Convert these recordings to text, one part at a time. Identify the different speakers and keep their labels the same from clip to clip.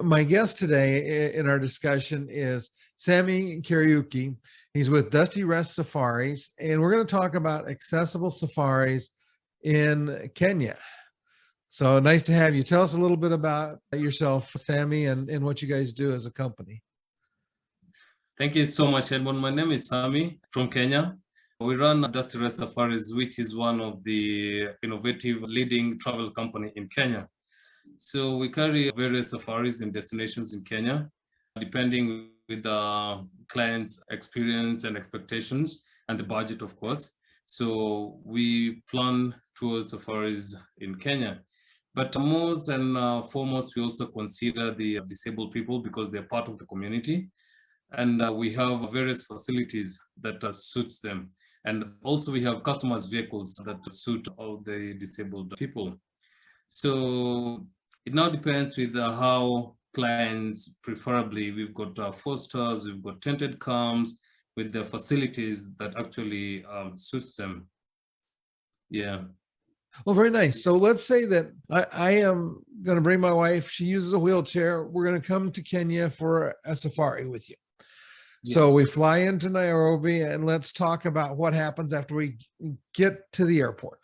Speaker 1: My guest today in our discussion is Sammy Kariuki. He's with Dusty Rest Safaris, and we're going to talk about accessible safaris in Kenya. So nice to have you. Tell us a little bit about yourself, Sammy, and what you guys do as a company.
Speaker 2: Thank you so much, Edmund. My name is Sammy from Kenya. We run Dusty Rest Safaris, which is one of the innovative leading travel company in Kenya. So we carry various safaris and destinations in Kenya, depending with the client's experience and expectations and the budget, of course. So we plan tours safaris in Kenya. But most and foremost, we also consider the disabled people because they're part of the community. And we have various facilities that suits them. And also we have customized vehicles that suit all the disabled people. So it now depends with how clients, preferably, we've got 4 stars, we've got tented camps with the facilities that actually suits them. Yeah.
Speaker 1: Well, very nice. So let's say that I am going to bring my wife. She uses a wheelchair. We're going to come to Kenya for a safari with you. Yes. So we fly into Nairobi, and let's talk about what happens after we get to the airport.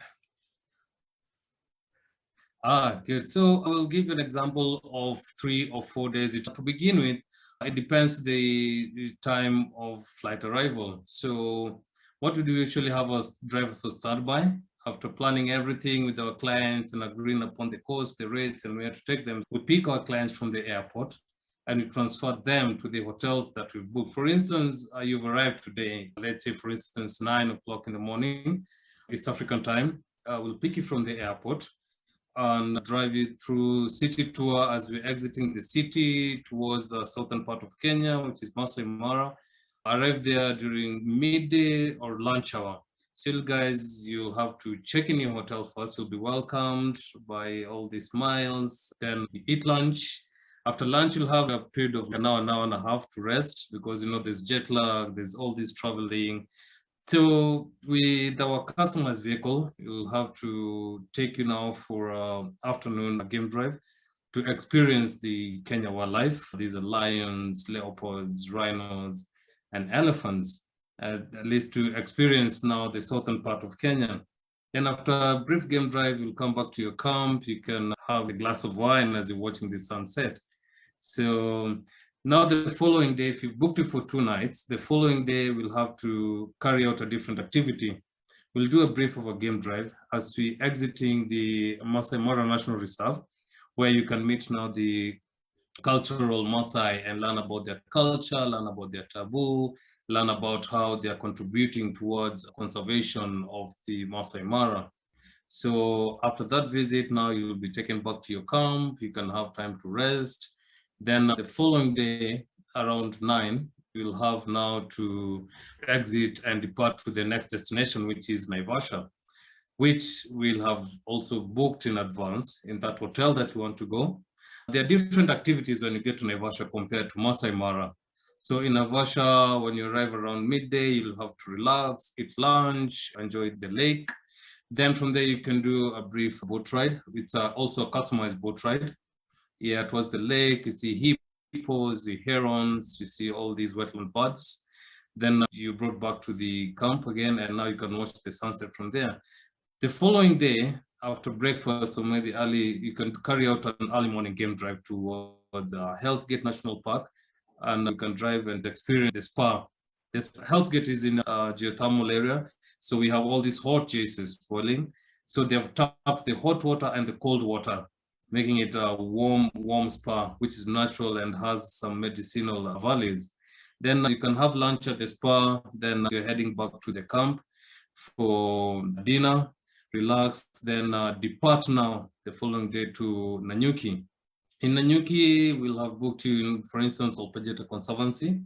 Speaker 2: Good. So I will give you an example of 3 or 4 days. To begin with, it depends the time of flight arrival. So what we do usually have our drivers to start by. After planning everything with our clients and agreeing upon the cost, the rates, and where to take them, we pick our clients from the airport and we transfer them to the hotels that we've booked. For instance, you've arrived today, let's say, for instance, 9 o'clock in the morning, East African time. We'll pick you from the airport and drive you through city tour as we're exiting the city towards the southern part of Kenya, which is Maasai Mara. Arrive there during midday or lunch hour. Still, guys, you have to check in your hotel first. You'll be welcomed by all the smiles. Then you eat lunch. After lunch, you'll have a period of an hour and a half to rest because, there's jet lag, there's all this traveling. So with our customized vehicle, you'll have to take you now for an afternoon game drive to experience the Kenya wildlife. These are lions, leopards, rhinos, and elephants. At least to experience now the southern part of Kenya. Then after a brief game drive, you'll come back to your camp. You can have a glass of wine as you're watching the sunset. So now the following day, if you've booked it for 2 nights, the following day we'll have to carry out a different activity. We'll do a brief of a game drive as we exiting the Maasai Mara National Reserve, where you can meet now the cultural Maasai and learn about their culture, learn about their taboo, learn about how they are contributing towards conservation of the Maasai Mara. So after that visit, now you'll be taken back to your camp. You can have time to rest. Then the following day, around 9, you'll have now to exit and depart to the next destination, which is Naivasha, which we'll have also booked in advance in that hotel that you want to go. There are different activities when you get to Naivasha compared to Maasai Mara. So in Naivasha, when you arrive around midday, you'll have to relax, eat lunch, enjoy the lake. Then from there, you can do a brief boat ride. It's also a customized boat ride. Yeah, towards the lake, you see hippos, the herons, you see all these wetland birds. Then you brought back to the camp again, and now you can watch the sunset from there. The following day, after breakfast or maybe early, you can carry out an early morning game drive towards Hell's Gate National Park. And you can drive and experience the spa. This Hell's Gate is in a geothermal area. So we have all these hot geysers boiling. So they have tapped the hot water and the cold water, making it a warm spa, which is natural and has some medicinal values. Then you can have lunch at the spa. Then you're heading back to the camp for dinner, relax, then depart now the following day to Nanyuki. In Nanyuki, we'll have booked you, for instance, Olpejeta Conservancy,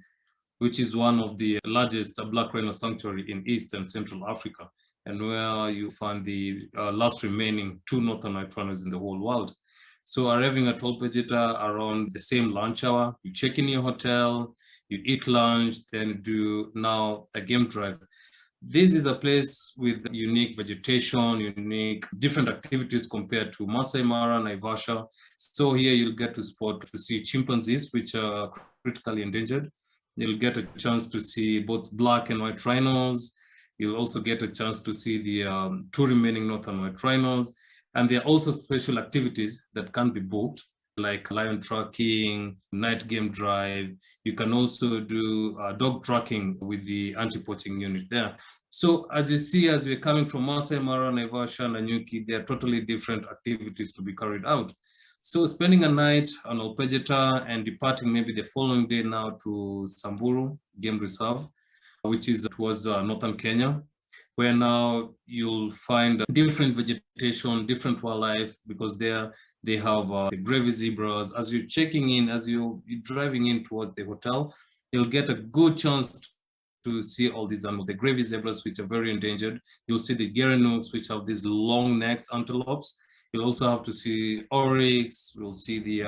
Speaker 2: which is one of the largest black rhino sanctuary in East and Central Africa, and where you find the last remaining 2 northern white rhinos in the whole world. So arriving at Olpejeta around the same lunch hour, you check in your hotel, you eat lunch, then do now a game drive. This is a place with unique vegetation, unique different activities compared to Maasai Mara, Naivasha. So here you'll get to see chimpanzees, which are critically endangered. You'll get a chance to see both black and white rhinos. You'll also get a chance to see the two remaining northern white rhinos. And there are also special activities that can be booked, like lion tracking, night game drive. You can also do dog tracking with the anti-poaching unit there. So as you see, as we're coming from Maasai Mara, Naivasha, Nanyuki, they are totally different activities to be carried out. So spending a night on Olpejeta and departing maybe the following day now to Samburu Game Reserve, which is towards northern Kenya, where now you'll find different vegetation, different wildlife, because there they have the gravy zebras. As you're checking in, as you're driving in towards the hotel, you'll get a good chance to see all these animals, the gravy zebras, which are very endangered. You'll see the gerenooks, which have these long necks, antelopes. You'll also have to see oryx. You'll see the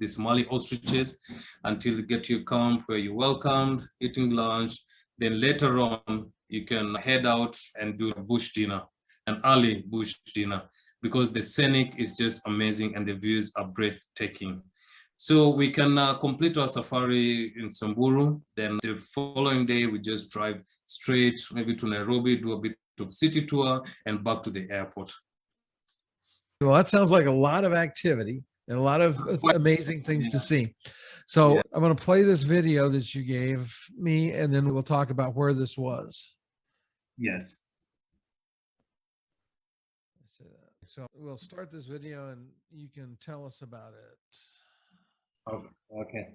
Speaker 2: Somali ostriches until you get to your camp where you're welcomed, eating lunch. Then later on, you can head out and do a bush dinner, an early bush dinner, because the scenic is just amazing and the views are breathtaking. So we can complete our safari in Samburu. Then the following day, we just drive straight maybe to Nairobi, do a bit of city tour and back to the airport.
Speaker 1: Well, that sounds like a lot of activity and a lot of amazing things to see. So I'm going to play this video that you gave me, and then we'll talk about where this was.
Speaker 2: Yes.
Speaker 1: So we'll start this video and you can tell us about it.
Speaker 2: Okay.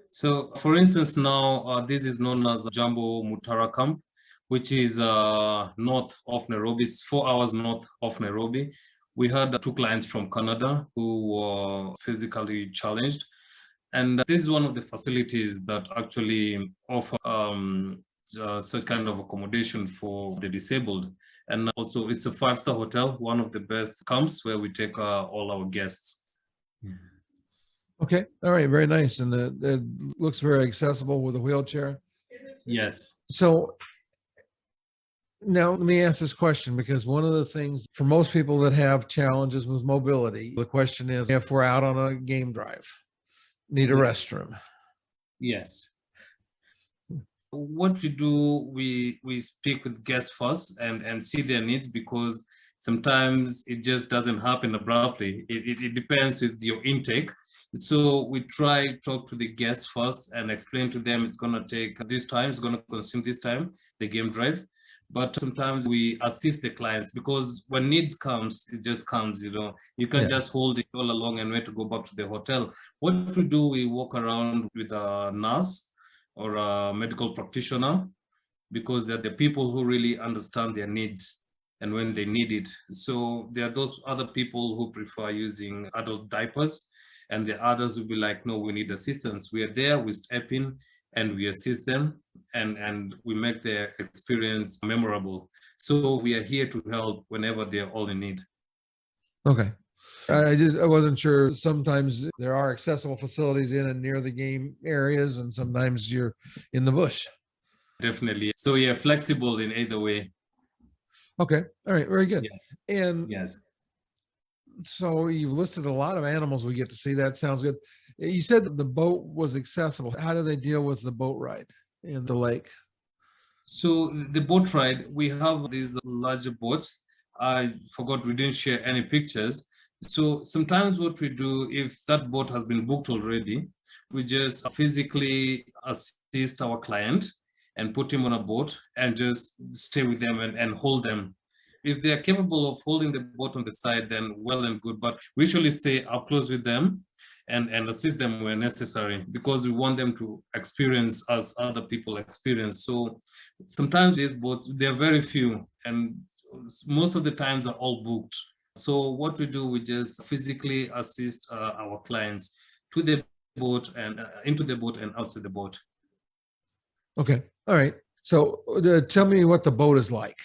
Speaker 2: So for instance, now this is known as Jamba Mutara Camp, which is north of Nairobi. It's 4 hours north of Nairobi. We had two clients from Canada who were physically challenged. And this is one of the facilities that actually offer such kind of accommodation for the disabled. And also it's a 5-star hotel, one of the best camps where we take all our guests.
Speaker 1: Okay. All right. Very nice. And it looks very accessible with a wheelchair.
Speaker 2: Yes.
Speaker 1: So now let me ask this question, because one of the things for most people that have challenges with mobility, the question is, if we're out on a game drive, need a restroom.
Speaker 2: Yes. What we do, we speak with guests first and see their needs, because sometimes it just doesn't happen abruptly. It depends with your intake. So we try to talk to the guests first and explain to them it's going to take this time, it's going to consume this time, the game drive. But sometimes we assist the clients, because when needs comes, it just comes, you know. You can't just hold it all along and wait to go back to the hotel. What we do, we walk around with a nurse or a medical practitioner, because they're the people who really understand their needs and when they need it. So there are those other people who prefer using adult diapers, and the others will be like, no, we need assistance. We are there, we step in and we assist them, and we make their experience memorable. So we are here to help whenever they're all in need.
Speaker 1: Okay. I wasn't sure. Sometimes there are accessible facilities in and near the game areas, and sometimes you're in the bush.
Speaker 2: Definitely. So yeah, flexible in either way.
Speaker 1: Okay. All right. Very good.
Speaker 2: Yes.
Speaker 1: And
Speaker 2: yes.
Speaker 1: So you've listed a lot of animals we get to see. That sounds good. You said that the boat was accessible. How do they deal with the boat ride in the lake?
Speaker 2: So the boat ride, we have these larger boats. I forgot we didn't share any pictures. So sometimes what we do, if that boat has been booked already, we just physically assist our client and put him on a boat and just stay with them and hold them. If they are capable of holding the boat on the side, then well and good. But we usually stay up close with them and assist them where necessary, because we want them to experience as other people experience. So sometimes these boats, they're very few, and most of the times are all booked. So what we do, we just physically assist our clients to the boat and into the boat and outside the boat.
Speaker 1: Okay. All right. So tell me what the boat is like.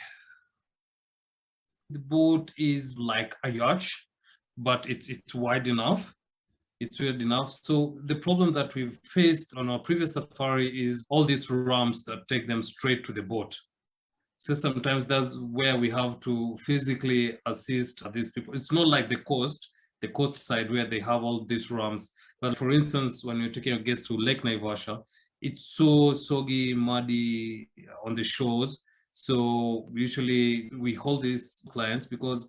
Speaker 2: The boat is like a yacht, but it's wide enough. It's weird enough. So the problem that we've faced on our previous safari is all these ramps that take them straight to the boat. So sometimes that's where we have to physically assist these people. It's not like the coast side where they have all these ramps. But for instance, when you're taking a guest to Lake Naivasha, it's so soggy, muddy on the shores. So usually we hold these clients because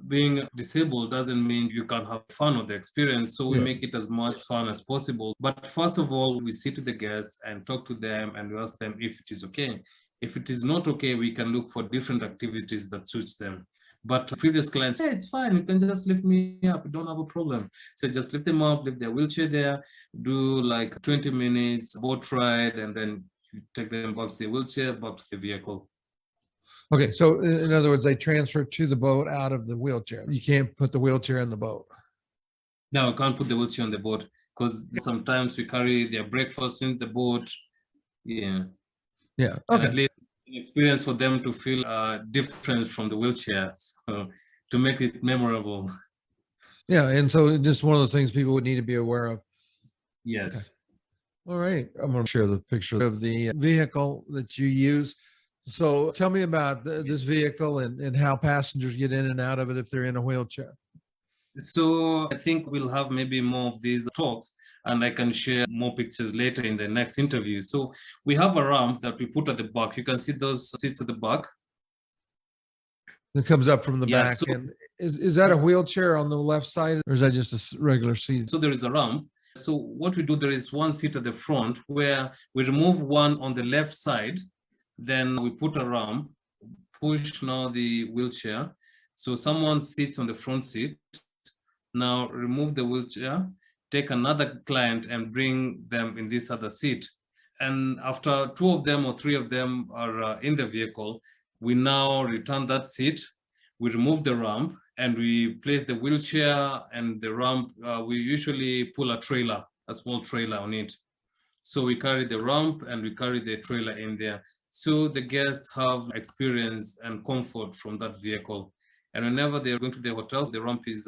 Speaker 2: being disabled doesn't mean you can't have fun with the experience. So we make it as much fun as possible. But first of all, we sit with the guests and talk to them and we ask them if it is okay. If it is not okay, we can look for different activities that suits them. But previous clients, hey, it's fine, you can just lift me up, you don't have a problem. So just lift them up, leave their wheelchair there, do like 20 minutes boat ride, and then you take them back to the wheelchair, back to the vehicle.
Speaker 1: Okay, so in other words, they transfer to the boat out of the wheelchair. You can't put the wheelchair in the boat.
Speaker 2: No, you can't put the wheelchair on the boat because sometimes we carry their breakfast in the boat. Yeah.
Speaker 1: Yeah.
Speaker 2: And
Speaker 1: Okay.
Speaker 2: at least an experience for them to feel different from the wheelchairs, to make it memorable.
Speaker 1: Yeah, and so just one of those things people would need to be aware of.
Speaker 2: Yes.
Speaker 1: Okay. All right, I'm going to share the picture of the vehicle that you use. So tell me about this vehicle and how passengers get in and out of it if they're in a wheelchair.
Speaker 2: So I think we'll have maybe more of these talks and I can share more pictures later in the next interview. So we have a ramp that we put at the back. You can see those seats at the back.
Speaker 1: It comes up from the back.
Speaker 2: So,
Speaker 1: and is that a wheelchair on the left side or is that just a regular seat?
Speaker 2: So there is a ramp. So what we do, there is one seat at the front where we remove one on the left side. Then we put a ramp, push now the wheelchair. So someone sits on the front seat. Now remove the wheelchair, take another client and bring them in this other seat. And after 2 of them or 3 of them are in the vehicle, we now return that seat, we remove the ramp and we place the wheelchair and the ramp. We usually pull a trailer, a small trailer on it. So we carry the ramp and we carry the trailer in there. So the guests have experience and comfort from that vehicle. And whenever they're going to their hotels, the ramp is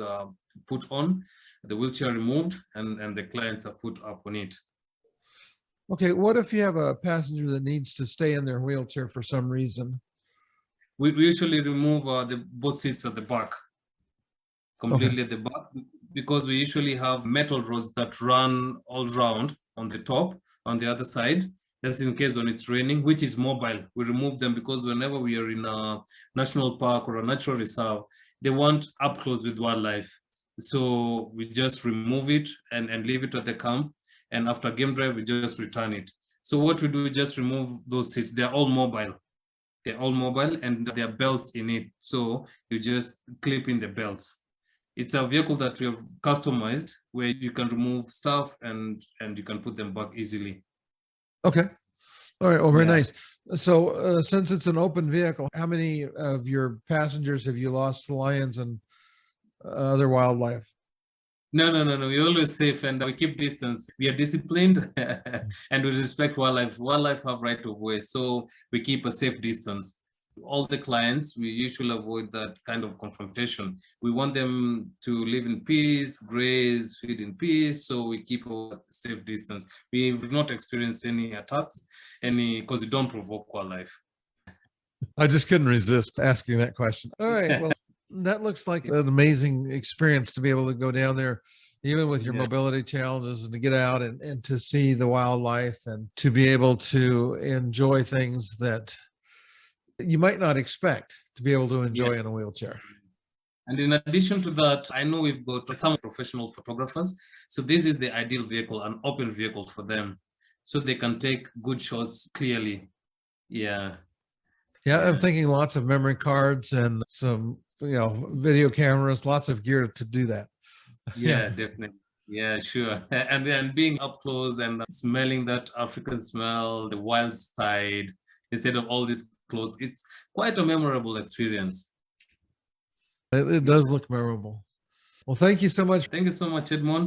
Speaker 2: put on, the wheelchair removed, and the clients are put up on it.
Speaker 1: Okay, what if you have a passenger that needs to stay in their wheelchair for some reason?
Speaker 2: We usually remove the both seats at the back, completely at the back, because we usually have metal rods that run all round on the top, on the other side, just in case when it's raining, which is mobile. We remove them because whenever we are in a national park or a natural reserve, they want up close with wildlife. So we just remove it and leave it at the camp. And after game drive, we just return it. So what we do, we just remove those seats. They're all mobile. They're all mobile and there are belts in it. So you just clip in the belts. It's a vehicle that we have customized where you can remove stuff and you can put them back easily.
Speaker 1: Okay. All right. Well, very nice. So since it's an open vehicle, how many of your passengers have you lost to lions and other wildlife?
Speaker 2: No. We're always safe and we keep distance. We are disciplined and we respect wildlife. Wildlife have right of way, so we keep a safe distance. All the clients, we usually avoid that kind of confrontation. We want them to live in peace, graze, feed in peace, so we keep a safe distance. We've not experienced any attacks, because we don't provoke wildlife.
Speaker 1: I just couldn't resist asking that question. All right. Well, that looks like an amazing experience to be able to go down there, even with your mobility challenges, and to get out and to see the wildlife and to be able to enjoy things that you might not expect to be able to enjoy in a wheelchair.
Speaker 2: And in addition to that, I know we've got some professional photographers. So this is the ideal vehicle, an open vehicle for them. So they can take good shots clearly. Yeah,
Speaker 1: I'm thinking lots of memory cards and some, video cameras, lots of gear to do that.
Speaker 2: Yeah, definitely. Yeah, sure. And then being up close and smelling that African smell, the wild side, instead of all these clothes, it's quite a memorable experience.
Speaker 1: It does look memorable. Well, thank you so much.
Speaker 2: Thank you so much, Edmond.